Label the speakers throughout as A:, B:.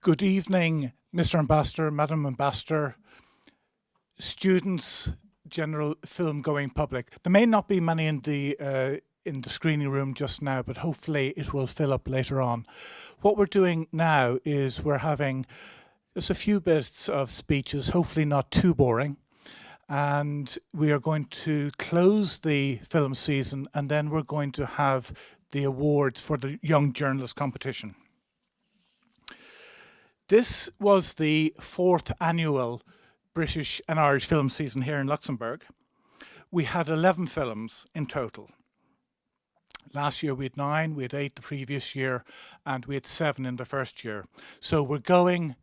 A: Good evening, Mr. Ambassador, Madam Ambassador, students, general film-going public. There may not be many in the screening room just now, but hopefully it will fill up later on. What we're doing now is we're having just a few bits of speeches, hopefully not too boring, and we are going to close the film season, and then we're going to have the awards for the Young Journalist competition. This was the 4th annual British and Irish film season here in Luxembourg. We had 11 films in total. Last year we had 9, we had 8 the previous year, and we had 7 in the first year. So we're going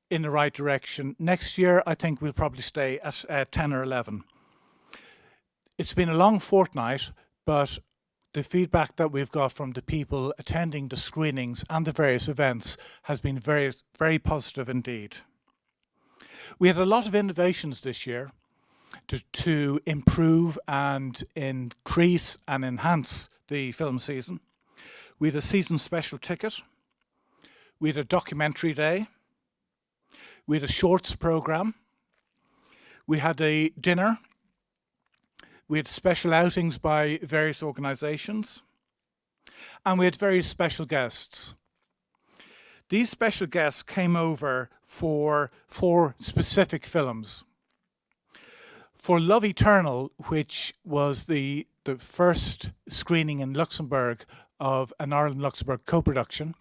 A: in the right direction. Next year I think we'll probably stay at 10 or 11. It's been a long fortnight, but the feedback that we've got from the people attending the screenings and the various events has been very, very positive indeed. We had a lot of innovations this year to improve and increase and enhance the film season. We had a season special ticket. We had a documentary day. We had a shorts program. We had a dinner. We had special outings by various organisations, and we had very special guests. These special guests came over for 4 specific films. For Love Eternal, which was the first screening in Luxembourg of an Ireland-Luxembourg co-production,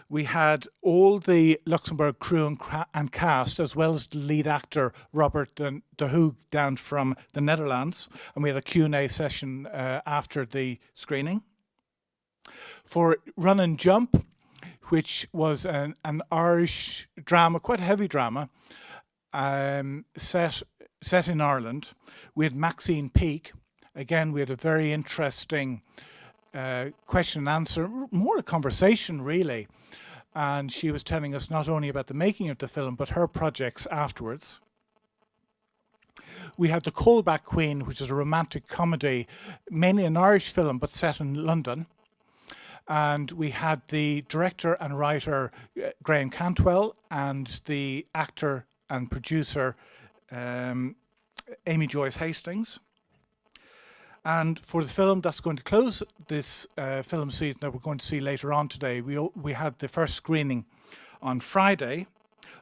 A: we had all the Luxembourg crew and cast, as well as the lead actor, Robert de Hoog, down from the Netherlands. And we had a Q&A session after the screening. For Run and Jump, which was an Irish drama, quite a heavy drama, set in Ireland, we had Maxine Peake. Again, we had a very interesting question and answer, more a conversation really. And she was telling us not only about the making of the film, but her projects afterwards. We had The Callback Queen, which is a romantic comedy, mainly an Irish film, but set in London. And we had the director and writer, Graham Cantwell, and the actor and producer, Amy Joyce Hastings. And for the film that's going to close this film season that we're going to see later on today, we had the first screening on Friday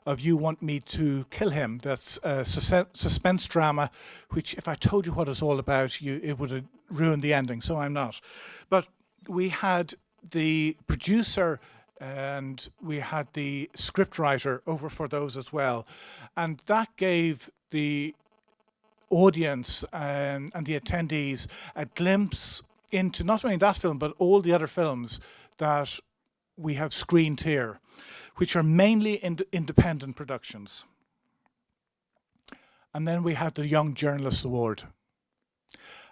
A: of You Want Me to Kill Him. That's a suspense drama, which if I told you what it's all about, it would have ruined the ending, so I'm not. But we had the producer and we had the scriptwriter over for those as well. And that gave the audience and the attendees a glimpse into not only that film, but all the other films that we have screened here, which are mainly independent productions. And then we had the Young Journalist Award.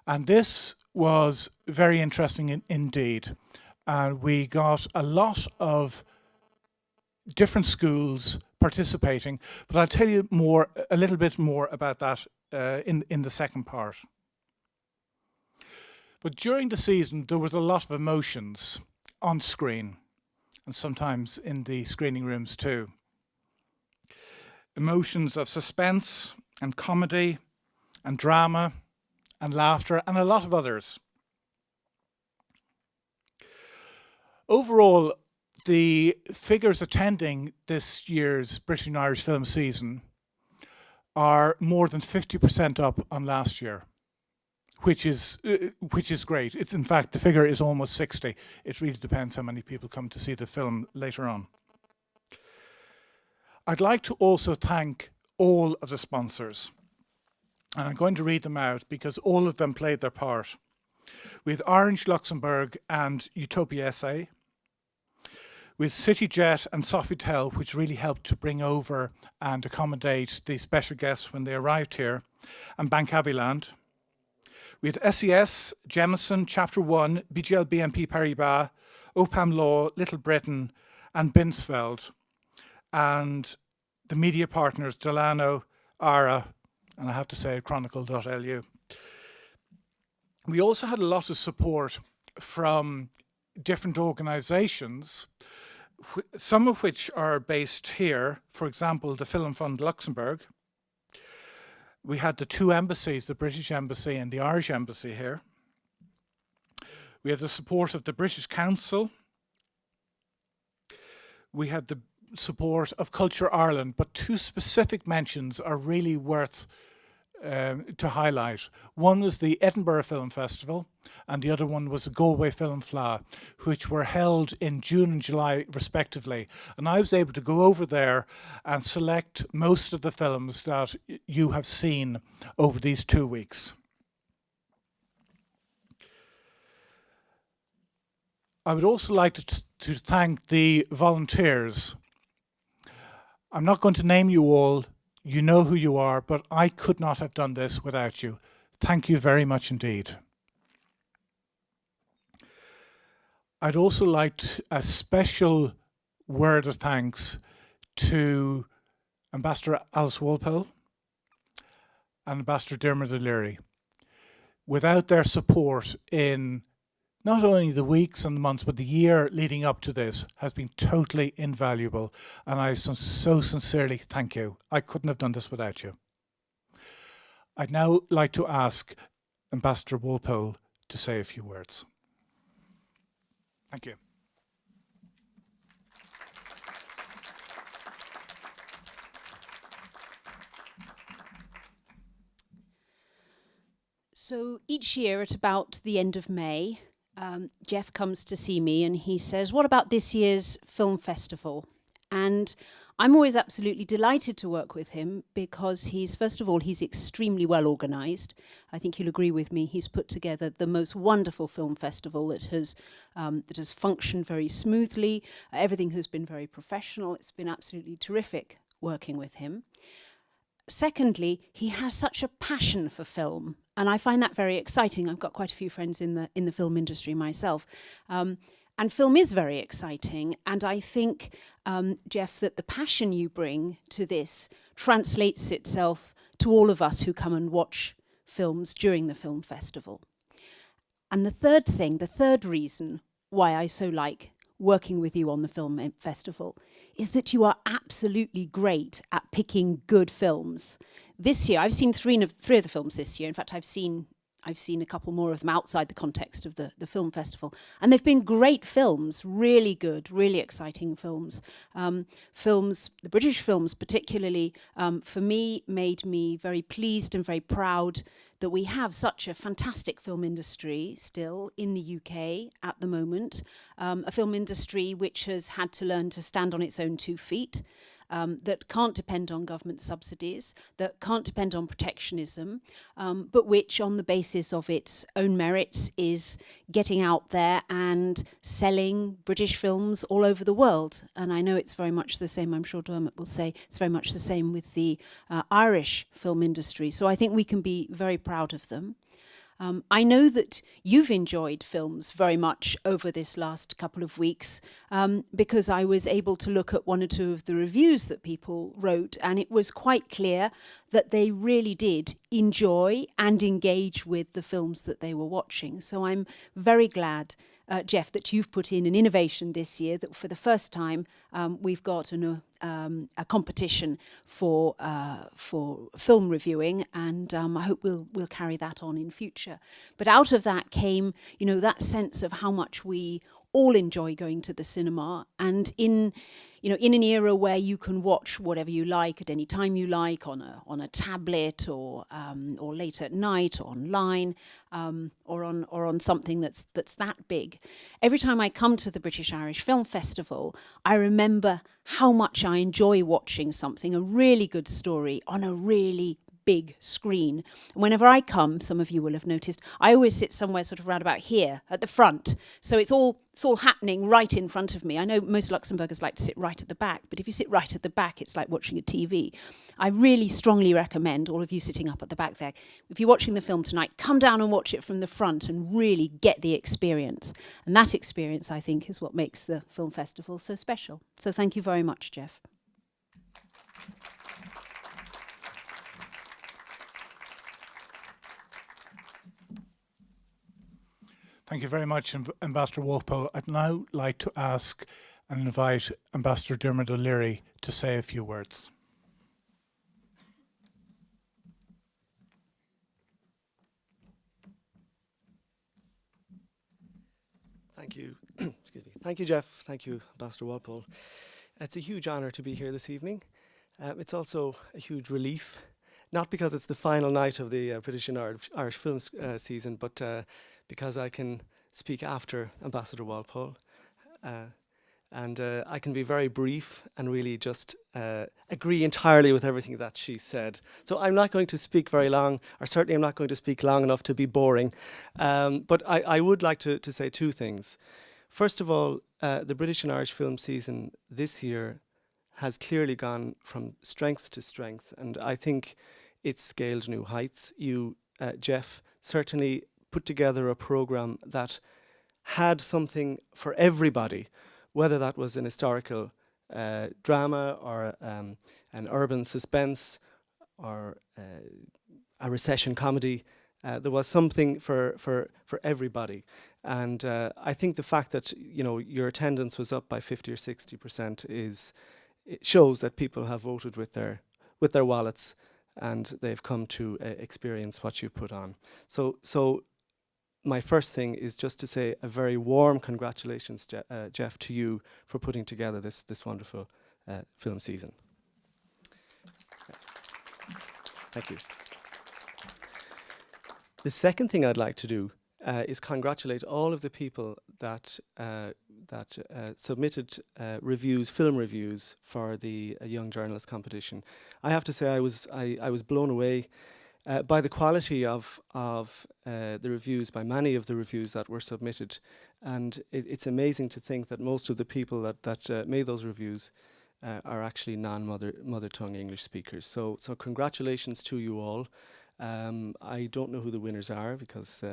A: And this was very interesting indeed. And we got a lot of different schools participating, but I'll tell you a little bit more about that in the second part. But during the season, there was a lot of emotions on screen, and sometimes in the screening rooms too. Emotions of suspense and comedy and drama and laughter and a lot of others. Overall, the figures attending this year's British and Irish film season are more than 50% up on last year, which is great. It's in fact, the figure is almost 60. It really depends how many people come to see the film later on. I'd like to also thank all of the sponsors, and I'm going to read them out because all of them played their part. We had Orange Luxembourg and Utopia SA, with CityJet and Sofitel, which really helped to bring over and accommodate the special guests when they arrived here, and Bank Aviland. We had SES, Jemison, Chapter 1, BGL BNP Paribas, OPAM Law, Little Britain, and Binsfeld, and the media partners Delano, ARA, and I have to say Chronicle.lu. We also had a lot of support from different organisations some of which are based here. For example, the Film Fund Luxembourg. We had the two embassies, the British Embassy and the Irish Embassy here. We had the support of the British Council. We had the support of Culture Ireland, but two specific mentions are really worth to highlight. One was the Edinburgh Film Festival, and the other one was the Galway Film Fleadh, which were held in June and July respectively. And I was able to go over there and select most of the films that you have seen over these 2 weeks. I would also like to thank the volunteers. I'm not going to name you all. You know who you are, but I could not have done this without you. Thank you very much indeed. I'd also like a special word of thanks to Ambassador Alice Walpole and Ambassador Dermot O'Leary. Without their support in not only the weeks and the months, but the year leading up to this has been totally invaluable. And I so sincerely thank you. I couldn't have done this without you. I'd now like to ask Ambassador Walpole to say a few words. Thank you.
B: So each year at about the end of May, Jeff comes to see me and he says, what about this year's film festival? And I'm always absolutely delighted to work with him because first of all, he's extremely well organised. I think you'll agree with me, he's put together the most wonderful film festival that has functioned very smoothly. Everything has been very professional. It's been absolutely terrific working with him. Secondly, he has such a passion for film, and I find that very exciting. I've got quite a few friends in the film industry myself, and film is very exciting. And I think, Jeff, that the passion you bring to this translates itself to all of us who come and watch films during the film festival. And the third reason why I so like working with you on the film festival is that you are absolutely great at picking good films. This year, I've seen three of the films this year. In fact, I've seen a couple more of them outside the context of the film festival. And they've been great films, really good, really exciting films. The British films particularly, for me, made me very pleased and very proud that we have such a fantastic film industry still in the UK at the moment, a film industry which has had to learn to stand on its own 2 feet, that can't depend on government subsidies, that can't depend on protectionism, but which on the basis of its own merits is getting out there and selling British films all over the world. And I know it's very much the same, I'm sure Dermot will say, it's very much the same with the Irish film industry. So I think we can be very proud of them. I know that you've enjoyed films very much over this last couple of weeks because I was able to look at 1 or 2 of the reviews that people wrote, and it was quite clear that they really did enjoy and engage with the films that they were watching. So I'm very glad, Jeff, that you've put in an innovation this year, that for the first time we've got a competition for film reviewing, and I hope we'll carry that on in future. But out of that came, that sense of how much we all enjoy going to the cinema, and in an era where you can watch whatever you like at any time you like on a tablet or late at night or online or on something that's that big. Every time I come to the British Irish Film Festival, I remember how much I enjoy watching something, a really good story on a really big screen. And whenever I come, some of you will have noticed, I always sit somewhere sort of round about here at the front. So it's all happening right in front of me. I know most Luxembourgers like to sit right at the back, but if you sit right at the back, it's like watching a TV. I really strongly recommend all of you sitting up at the back there, if you're watching the film tonight, come down and watch it from the front and really get the experience. And that experience, I think, is what makes the film festival so special. So thank you very much, Jeff.
A: Thank you very much, Ambassador Walpole. I'd now like to ask and invite Ambassador Dermot O'Leary to say a few words.
C: Thank you. Excuse me. Thank you, Jeff. Thank you, Ambassador Walpole. It's a huge honour to be here this evening. It's also a huge relief, not because it's the final night of the British and Irish film season, but because I can speak after Ambassador Walpole. And I can be very brief and really just agree entirely with everything that she said. So I'm not going to speak very long, or certainly I'm not going to speak long enough to be boring. But I would like to say two things. First of all, the British and Irish film season this year has clearly gone from strength to strength, and I think it's scaled new heights. You, Jeff, certainly put together a programme that had something for everybody, whether that was an historical drama or an urban suspense or a recession comedy. There was something for everybody. And I think the fact that your attendance was up by 50 or 60% it shows that people have voted with their wallets, and they've come to experience what you've put on. So my first thing is just to say a very warm congratulations, Jeff, to you for putting together this wonderful film season. Thank you. The second thing I'd like to do is congratulate all of the people that submitted film reviews for the Young Journalist competition. I have to say I was blown away by the quality of the reviews, by many of the reviews that were submitted, and it's amazing to think that most of the people that made those reviews are actually non-mother tongue English speakers. So congratulations to you all. I don't know who the winners are because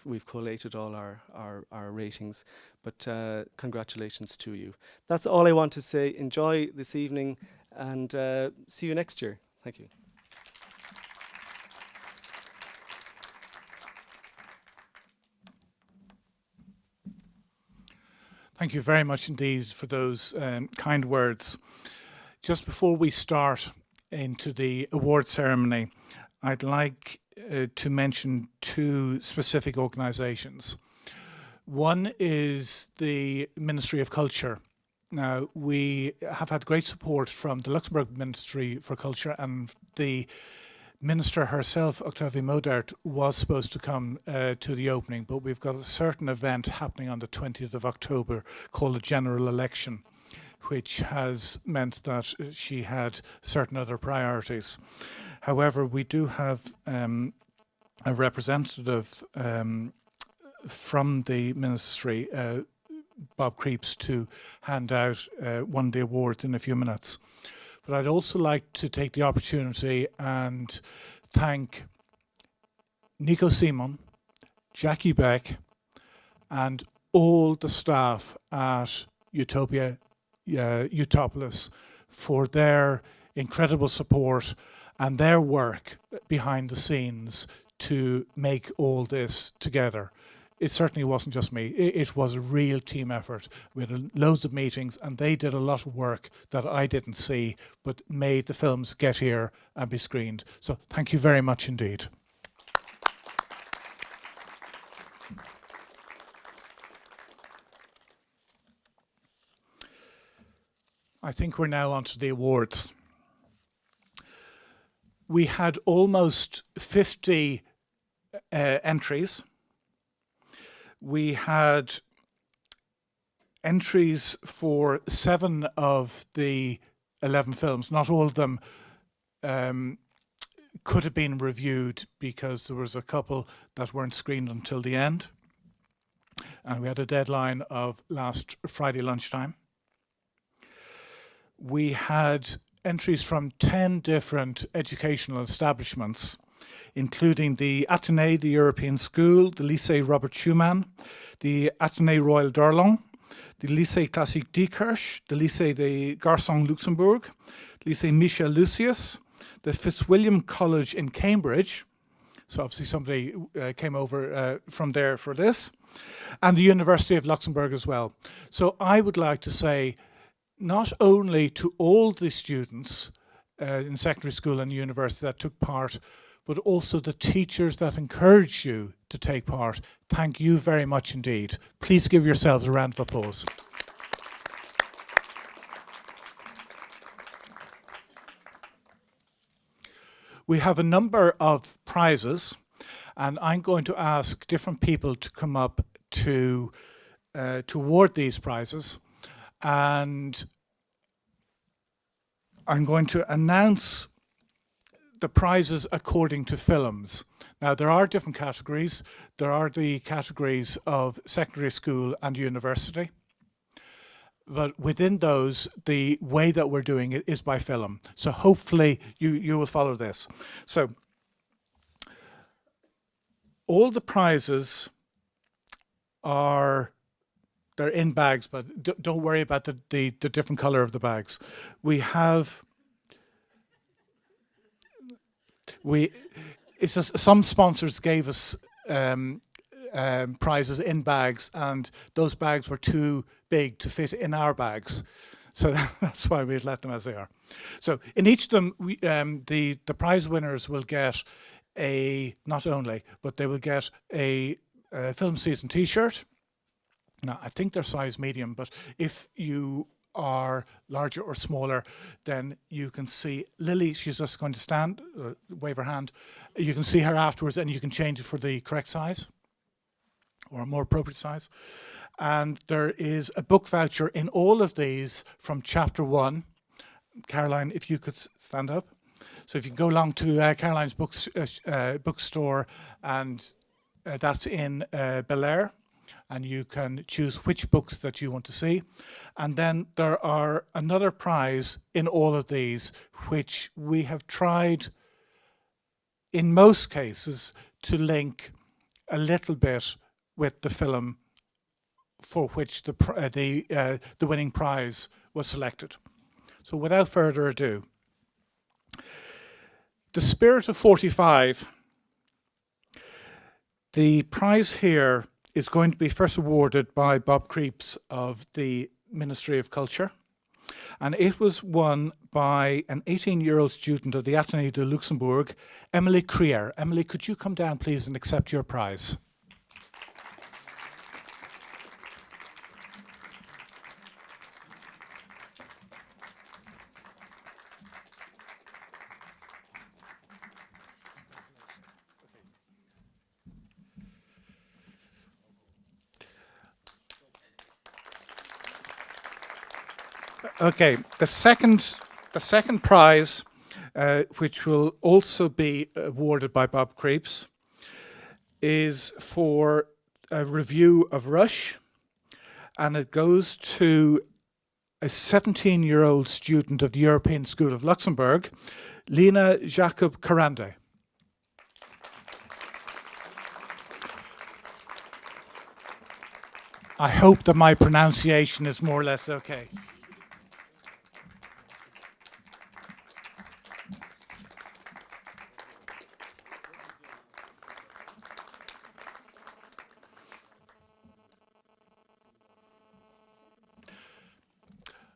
C: we've collated all our ratings, but congratulations to you. That's all I want to say. Enjoy this evening, and see you next year. Thank you.
A: Thank you very much indeed for those kind words. Just before we start into the award ceremony, I'd like to mention two specific organisations. One is the Ministry of Culture. Now, we have had great support from the Luxembourg Ministry for Culture, and the Minister herself, Octavie Modert, was supposed to come to the opening, but we've got a certain event happening on the 20th of October called a general election, which has meant that she had certain other priorities. However, we do have a representative from the ministry, Bob Creeps, to hand out one of the awards in a few minutes. But I'd also like to take the opportunity and thank Nico Simon, Jackie Beck, and all the staff at Utopia Utopolis for their incredible support and their work behind the scenes to make all this together. It certainly wasn't just me. It was a real team effort. We had loads of meetings, and they did a lot of work that I didn't see, but made the films get here and be screened. So thank you very much indeed. I think we're now on to the awards. We had almost 50 entries. We had entries for 7 of the 11 films. Not all of them could have been reviewed because there was a couple that weren't screened until the end. And we had a deadline of last Friday lunchtime. We had entries from 10 different educational establishments, including the Athénée, the European School, the Lycée Robert Schumann, the Athénée Royal d'Arlon, the Lycée Classique Diekirch, the Lycée des Garçons Luxembourg, Lycée Michel Lucius, the Fitzwilliam College in Cambridge. So obviously somebody came over from there for this. and the University of Luxembourg as well. So I would like to say not only to all the students in secondary school and university that took part, but also the teachers that encouraged you to take part. Thank you very much indeed. Please give yourselves a round of applause. We have a number of prizes, and I'm going to ask different people to come up to award these prizes, and I'm going to announce the prizes according to films. Now, there are different categories. There are the categories of secondary school and university. But within those, the way that we're doing it is by film. So hopefully you will follow this. So all the prizes they're in bags, but don't worry about the different color of the bags. It's just some sponsors gave us prizes in bags, and those bags were too big to fit in our bags, so that's why we let them as they are. So in each of them, the prize winners will get not only, but they will get a film season T-shirt. Now I think they're size medium, but if you are larger or smaller, then you can see Lily. She's just going to stand, wave her hand. You can see her afterwards, and you can change it for the correct size or a more appropriate size. And there is a book voucher in all of these from chapter 1. Caroline, if you could stand up. So if you can go along to Caroline's bookstore, and that's in Bel Air, and you can choose which books that you want to see. And then there are another prize in all of these, which we have tried in most cases to link a little bit with the film for which the winning prize was selected. So without further ado, The Spirit of 45, the prize here is going to be first awarded by Bob Creeps of the Ministry of Culture, and it was won by an 18-year-old student of the Athénée de Luxembourg, Emily Krier. Emily, could you come down please and accept your prize? Okay, the second prize, which will also be awarded by Bob Creeps, is for a review of Rush, and it goes to a 17-year-old student of the European School of Luxembourg, Lena Jacob Karande. I hope that my pronunciation is more or less okay.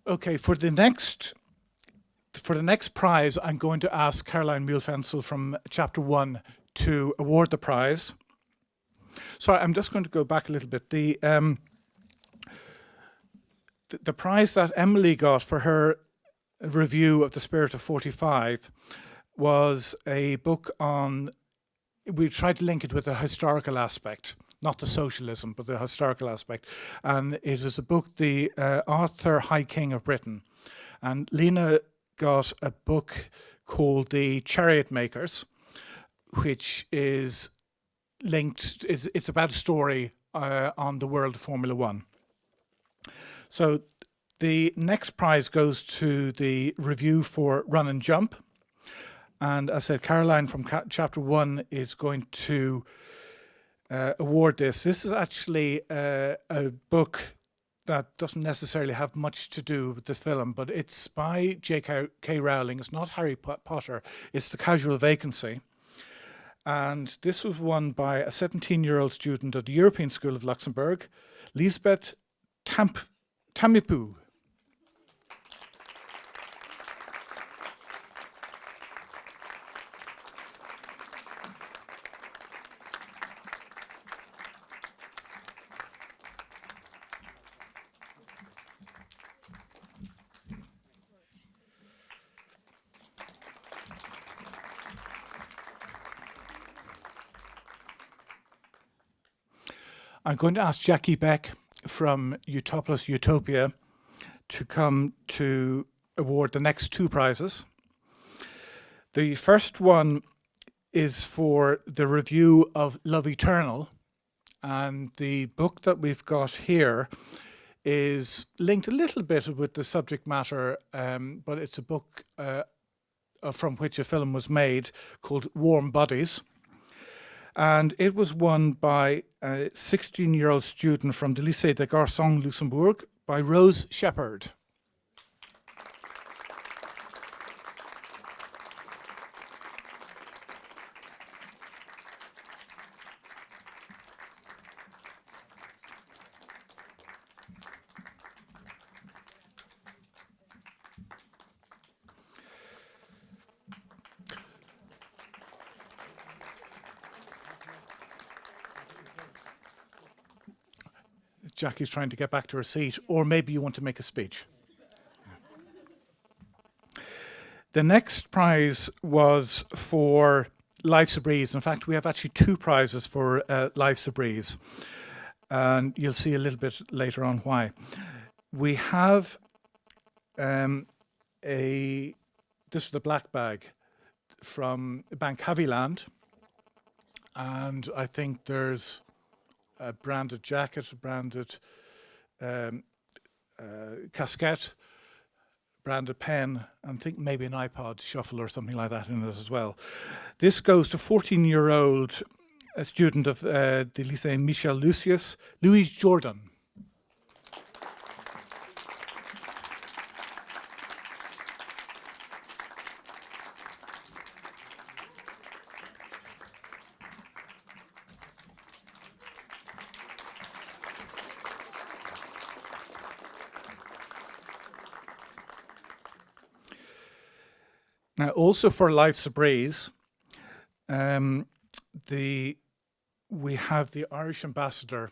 A: Okay, for the next prize, I'm going to ask Caroline Mühlfensel from Chapter 1 to award the prize. Sorry, I'm just going to go back a little bit. The prize that Emily got for her review of The Spirit of 45 was a book on, we tried to link it with a historical aspect, not the socialism, but the historical aspect. And it is a book, the Arthur High King of Britain. And Lena got a book called The Chariot Makers, which is linked, it's about a story on the world of Formula One. So the next prize goes to the review for Run and Jump. And as I said, Caroline from Chapter 1 is going to award this. This is actually a book that doesn't necessarily have much to do with the film, but it's by J.K. Rowling. It's not Harry Potter, it's The Casual Vacancy. And this was won by a 17-year-old student at the European School of Luxembourg, Lisbeth Tamipou. I'm going to ask Jackie Beck from Utopolis Utopia to come to award the next two prizes. The first one is for the review of Love Eternal, and the book that we've got here is linked a little bit with the subject matter, but it's a book from which a film was made called Warm Bodies. And it was won by a 16-year-old student from the Lycée des Garçons Luxembourg by Rose Shepherd. Jackie's trying to get back to her seat, or maybe you want to make a speech. The next prize was for Life's a Breeze. In fact, we have actually two prizes for Life's a Breeze, and you'll see a little bit later on why. We have this is the black bag from Bank Haviland, and I think there's a branded jacket, a branded casquette, branded pen, and I think maybe an iPod shuffle or something like that in it as well. This goes to 14-year-old student of the Lycée Michel Lucius, Louise Jordan. Now, also for Life's a Breeze, we have the Irish ambassador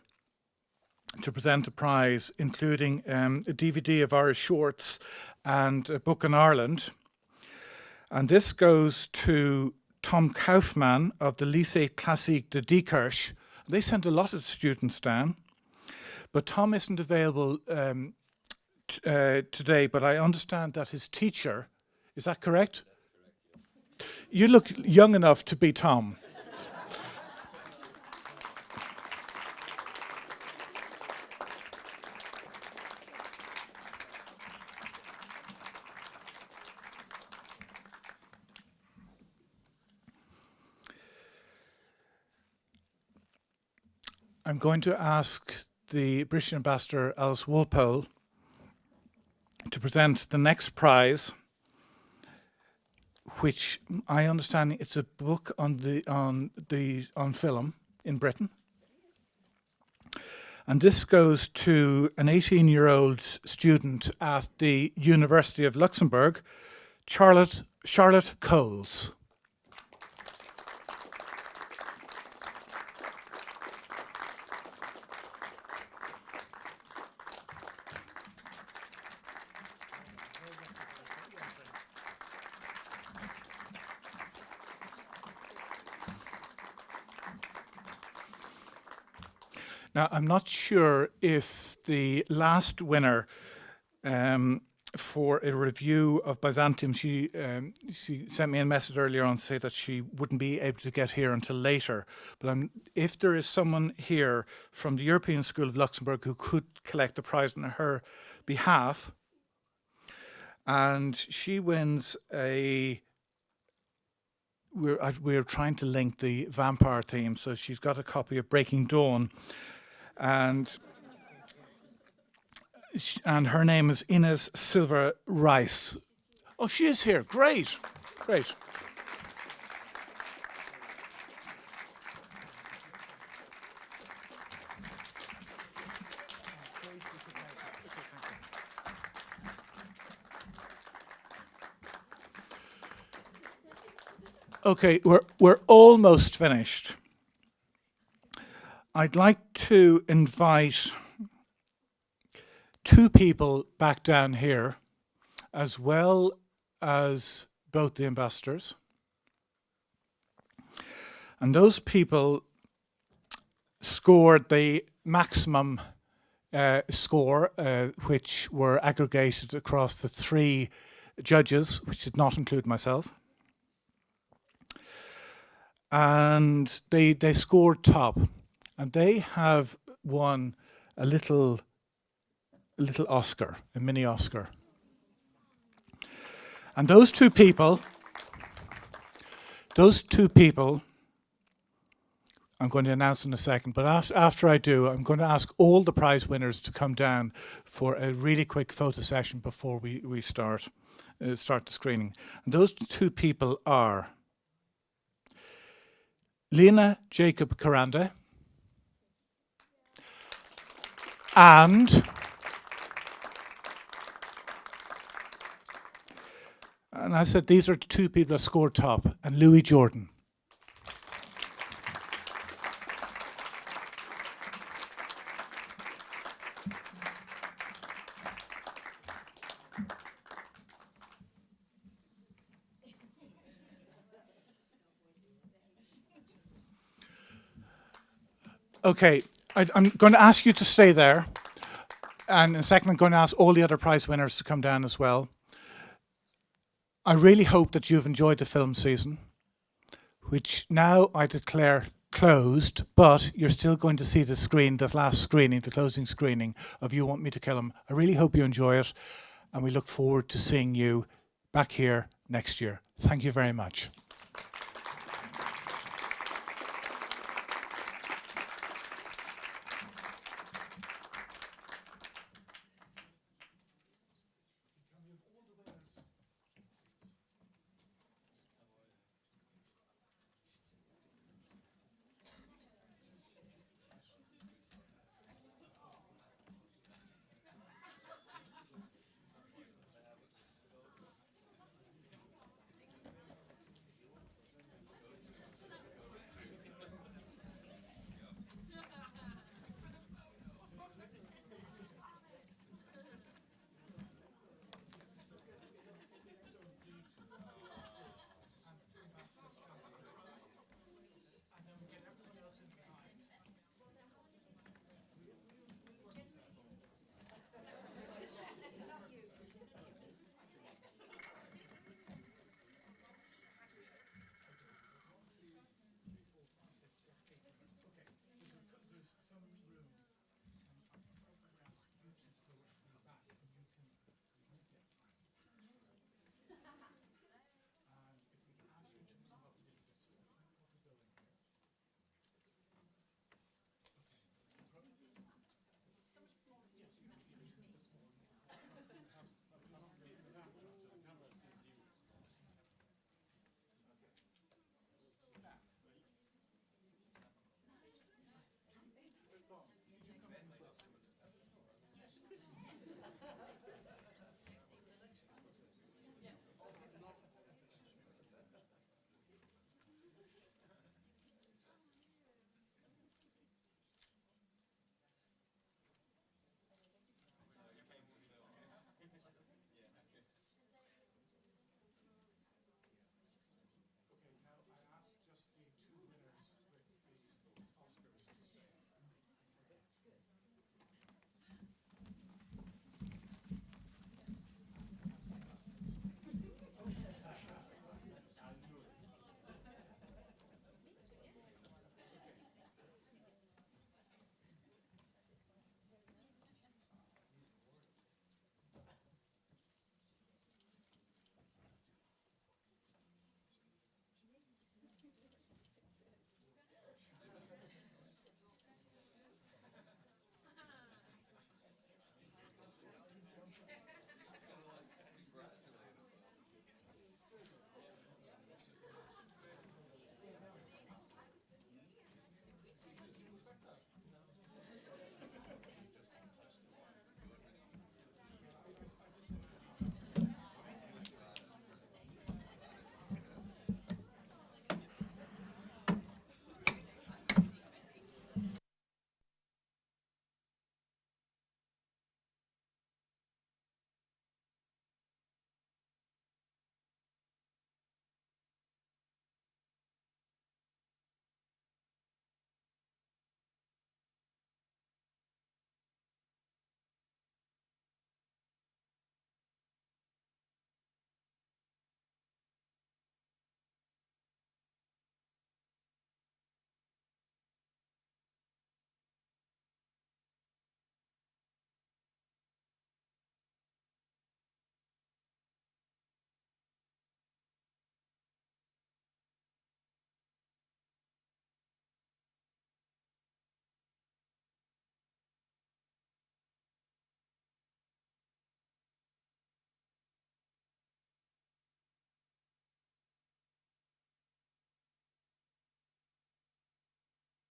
A: to present a prize, including a DVD of Irish shorts and a book in Ireland. And this goes to Tom Kaufmann of the Lycée Classique de Diekirch. They sent a lot of students down, but Tom isn't available today, but I understand that his teacher, is that correct? You look young enough to be Tom. I'm going to ask the British Ambassador, Alice Walpole, to present the next prize, which I understand it's a book on film in Britain. And this goes to an 18-year-old student at the University of Luxembourg, Charlotte Coles. Now, I'm not sure if the last winner for a review of Byzantium, she sent me a message earlier on to say that she wouldn't be able to get here until later. But if there is someone here from the European School of Luxembourg who could collect the prize on her behalf, and she wins we're trying to link the vampire theme, so she's got a copy of Breaking Dawn. And her name is Ines Silva Rice. Oh, she is here. Great. Great. Okay, we're almost finished. I'd like to invite two people back down here, as well as both the ambassadors. And those people scored the maximum score, which were aggregated across the three judges, which did not include myself. And they scored top, and they have won a little Oscar, a mini Oscar. And those two people, I'm going to announce in a second, but after I do, I'm going to ask all the prize winners to come down for a really quick photo session before we start the screening. And those two people are Lena Jacob Karanda and I said these are the two people that scored top, and Louis Jordan. Okay, I'm going to ask you to stay there. And in a second, I'm going to ask all the other prize winners to come down as well. I really hope that you've enjoyed the film season, which now I declare closed, but you're still going to see the last screening, the closing screening of You Want Me to Kill Him. I really hope you enjoy it, and we look forward to seeing you back here next year. Thank you very much.